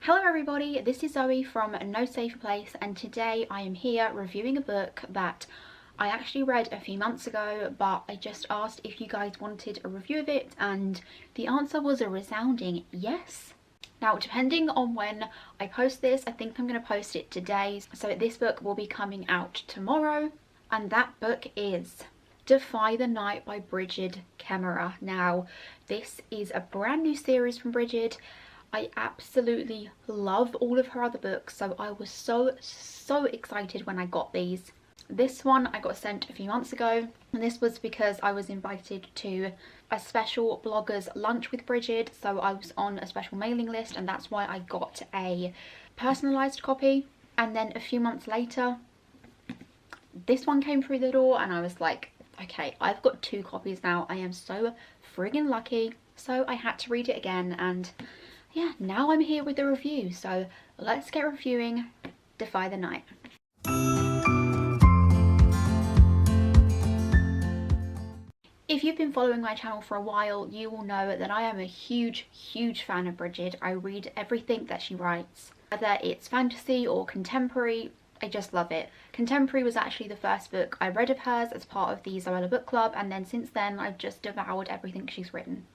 Hello everybody, this is Zoe from No Safer Place, and today I am here reviewing a book that I actually read a few months ago, but I just asked if you guys wanted a review of it and the answer was a resounding yes. Now, depending on when I post this, I think I'm going to post it today, so this book will be coming out tomorrow, and that book is Defy the Night by Brigid Kemmerer. Now, this is a brand new series from Brigid. I absolutely love all of her other books, so I was so excited when I got these. This one I got sent a few months ago, and this was because I was invited to a special bloggers lunch with Brigid, so I was on a special mailing list, and that's why I got a personalised copy. And then a few months later, this one came through the door and I was like, okay, I've got 2 copies now. I am so friggin' lucky. So I had to read it again, and yeah, now I'm here with the review, so let's get reviewing Defy the Night. If you've been following my channel for a while, you will know that I am a huge fan of Brigid. I read everything that she writes, whether it's fantasy or contemporary. I just love it. Contemporary was actually the first book I read of hers as part of the Zoella book club, and then since then I've just devoured everything she's written.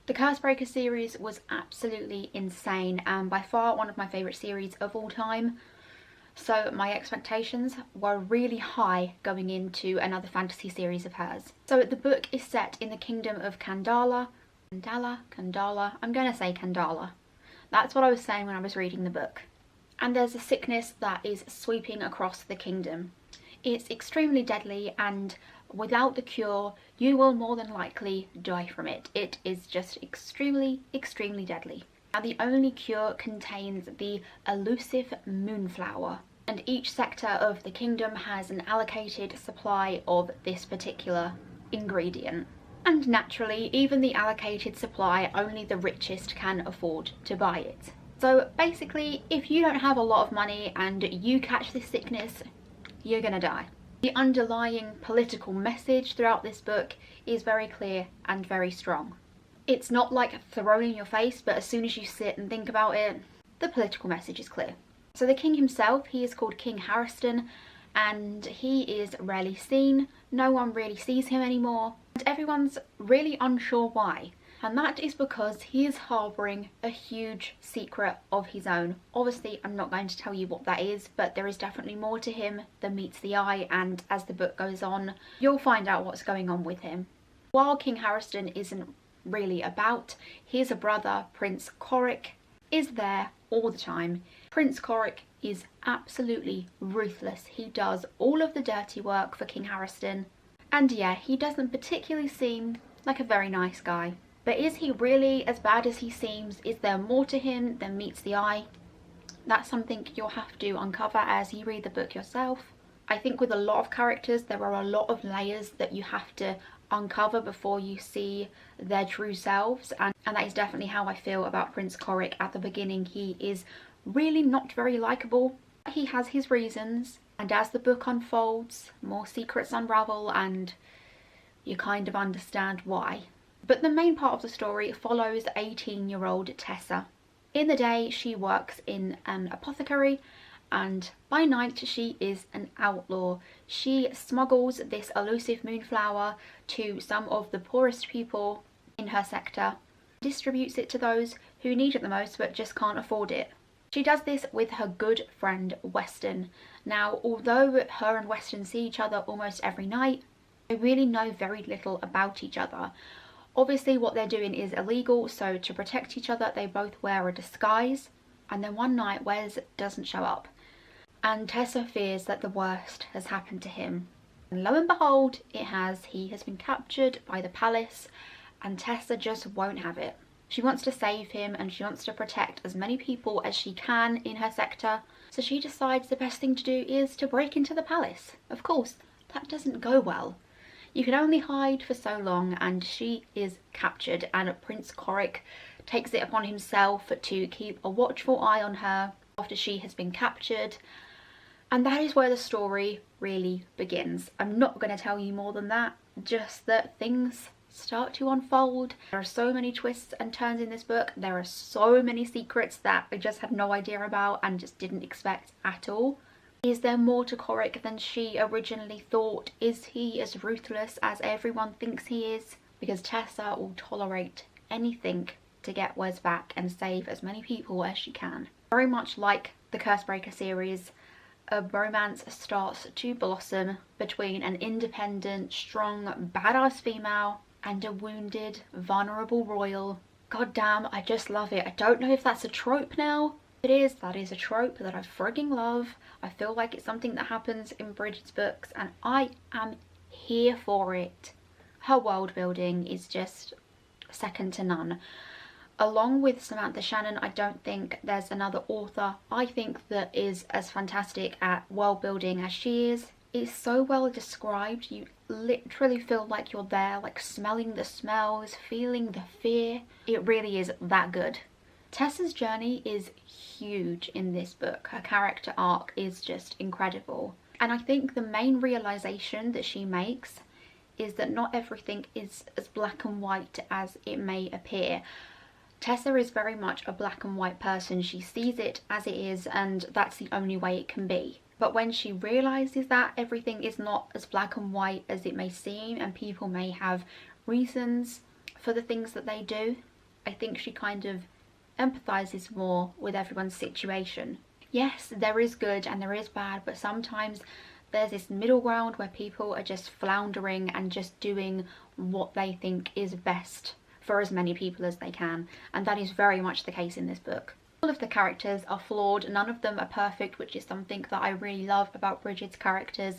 The Cursebreaker series was absolutely insane and by far one of my favourite series of all time. So my expectations were really high going into another fantasy series of hers. So the book is set in the kingdom of Kandala. Kandala? I'm going to say Kandala. That's what I was saying when I was reading the book. And there's a sickness that is sweeping across the kingdom. It's extremely deadly, and without the cure, you will more than likely die from it. It is just extremely deadly. Now, the only cure contains the elusive moonflower, and each sector of the kingdom has an allocated supply of this particular ingredient. And naturally, even the allocated supply, only the richest can afford to buy it. So basically, if you don't have a lot of money and you catch this sickness, you're gonna die. The underlying political message throughout this book is very clear and very strong. It's not like thrown in your face, but as soon as you sit and think about it, the political message is clear. So the king himself, he is called King Harriston, and he is rarely seen. No one really sees him anymore, and everyone's really unsure why. And that is because he is harbouring a huge secret of his own. Obviously, I'm not going to tell you what that is, but there is definitely more to him than meets the eye, and as the book goes on, you'll find out what's going on with him. While King Harriston isn't really about, his brother, Prince Coric, is there all the time. Prince Coric is absolutely ruthless. He does all of the dirty work for King Harriston, and yeah, he doesn't particularly seem like a very nice guy. But is he really as bad as he seems? Is there more to him than meets the eye? That's something you'll have to uncover as you read the book yourself. I think with a lot of characters, there are a lot of layers that you have to uncover before you see their true selves. And that is definitely how I feel about Prince Coric at the beginning. He is really not very likeable. He has his reasons. And as the book unfolds, more secrets unravel and you kind of understand why. But the main part of the story follows 18-year-old Tessa. In the day, she works in an apothecary, and by night she is an outlaw. She smuggles this elusive moonflower to some of the poorest people in her sector, distributes it to those who need it the most but just can't afford it. She does this with her good friend Weston. Now, although her and Weston see each other almost every night, they really know very little about each other. Obviously what they're doing is illegal, so to protect each other they both wear a disguise. And then one night Wes doesn't show up, and Tessa fears that the worst has happened to him. And lo and behold, it has. He has been captured by the palace, and Tessa just won't have it. She wants to save him and she wants to protect as many people as she can in her sector, so she decides the best thing to do is to break into the palace. Of course, that doesn't go well. You can only hide for so long, and she is captured, and Prince Coric takes it upon himself to keep a watchful eye on her after she has been captured. And that is where the story really begins. I'm not going to tell you more than that, just that things start to unfold. There are so many twists and turns in this book. There are so many secrets that I just had no idea about and just didn't expect at all. Is there more to Corrick than she originally thought? Is he as ruthless as everyone thinks he is? Because Tessa will tolerate anything to get Wes back and save as many people as she can. Very much like the Cursebreaker series, a romance starts to blossom between an independent, strong, badass female and a wounded, vulnerable royal. God damn, I just love it. I don't know if that's a trope now. If it is, that is a trope that I frigging love. I feel like it's something that happens in Brigid's books and I am here for it. Her world building is just second to none. Along with Samantha Shannon, I don't think there's another author I think that is as fantastic at world building as she is. It's so well described, you literally feel like you're there, like smelling the smells, feeling the fear. It really is that good. Tessa's journey is huge in this book. Her character arc is just incredible. And I think the main realization that she makes is that not everything is as black and white as it may appear. Tessa is very much a black and white person. She sees it as it is and that's the only way it can be. But when she realizes that everything is not as black and white as it may seem and people may have reasons for the things that they do, I think she kind of empathizes more with everyone's situation. Yes, there is good and there is bad, but sometimes there's this middle ground where people are just floundering and just doing what they think is best for as many people as they can, and that is very much the case in this book. All of the characters are flawed, none of them are perfect, which is something that I really love about Brigid's characters.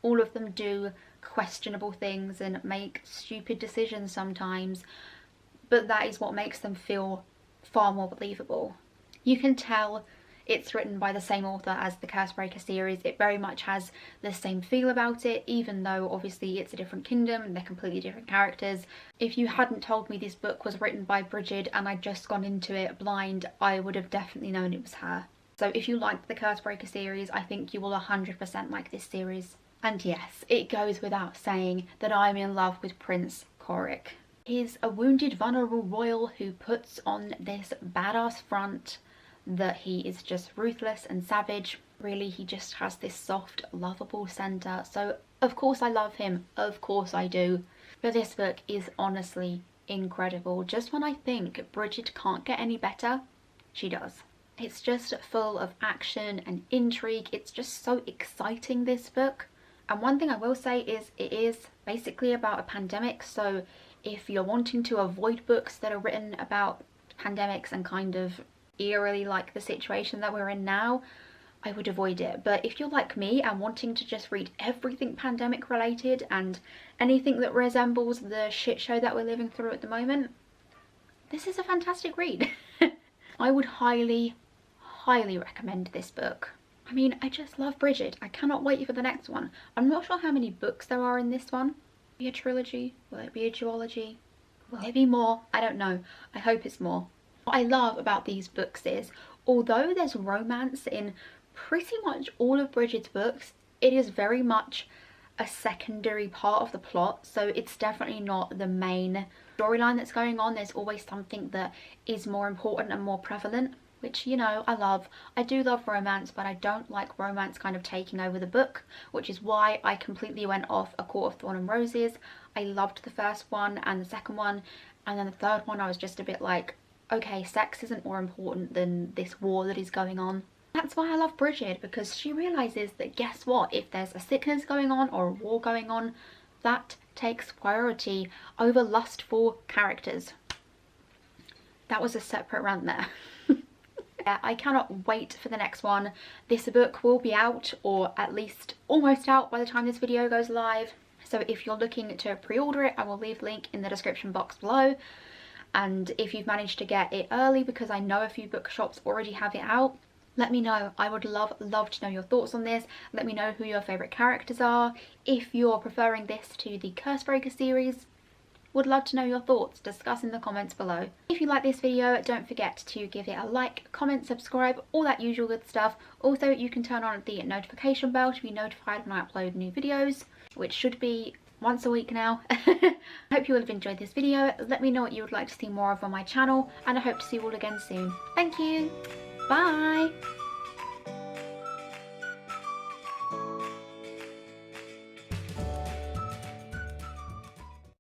All of them do questionable things and make stupid decisions sometimes, but that is what makes them feel far more believable. You can tell it's written by the same author as the Cursebreaker series. It very much has the same feel about it, even though obviously it's a different kingdom and they're completely different characters. If you hadn't told me this book was written by Brigid and I'd just gone into it blind, I would have definitely known it was her. So if you liked the Cursebreaker series, I think you will 100% like this series. And yes, it goes without saying that I'm in love with Prince Corrick. He's a wounded, vulnerable royal who puts on this badass front that he is just ruthless and savage. Really, he just has this soft, lovable centre. So of course I love him, of course I do. But this book is honestly incredible. Just when I think Brigid can't get any better, she does. It's just full of action and intrigue. It's just so exciting, this book. And one thing I will say is it is basically about a pandemic, so if you're wanting to avoid books that are written about pandemics and kind of eerily like the situation that we're in now, I would avoid it. But if you're like me and wanting to just read everything pandemic related and anything that resembles the shit show that we're living through at the moment, this is a fantastic read. I would highly recommend this book. I mean, I just love Brigid. I cannot wait for the next one. I'm not sure how many books there are in this one. Will it be a trilogy? Will it be a duology? Will it be more? I don't know. I hope it's more. What I love about these books is, although there's romance in pretty much all of Brigid's books, it is very much a secondary part of the plot, so it's definitely not the main storyline that's going on. There's always something that is more important and more prevalent, which, you know, I love. I do love romance, but I don't like romance kind of taking over the book, which is why I completely went off A Court of Thorn and Roses. I loved the first one and the second one, and then the third one I was just a bit like, okay, sex isn't more important than this war that is going on. That's why I love Brigid, because she realises that, guess what, if there's a sickness going on or a war going on, that takes priority over lustful characters. That was a separate rant there. Yeah, I cannot wait for the next one. This book will be out, or at least almost out by the time this video goes live. So if you're looking to pre-order it, I will leave a link in the description box below. And if you've managed to get it early, because I know a few bookshops already have it out, let me know. I would love to know your thoughts on this. Let me know who your favourite characters are. If you're preferring this to the Cursebreaker series, would love to know your thoughts. Discuss in the comments below. If you like this video, don't forget to give it a like, comment, subscribe, all that usual good stuff. Also, you can turn on the notification bell to be notified when I upload new videos, which should be once a week now. I hope you will have enjoyed this video. Let me know what you would like to see more of on my channel, and I hope to see you all again soon. Thank you. Bye.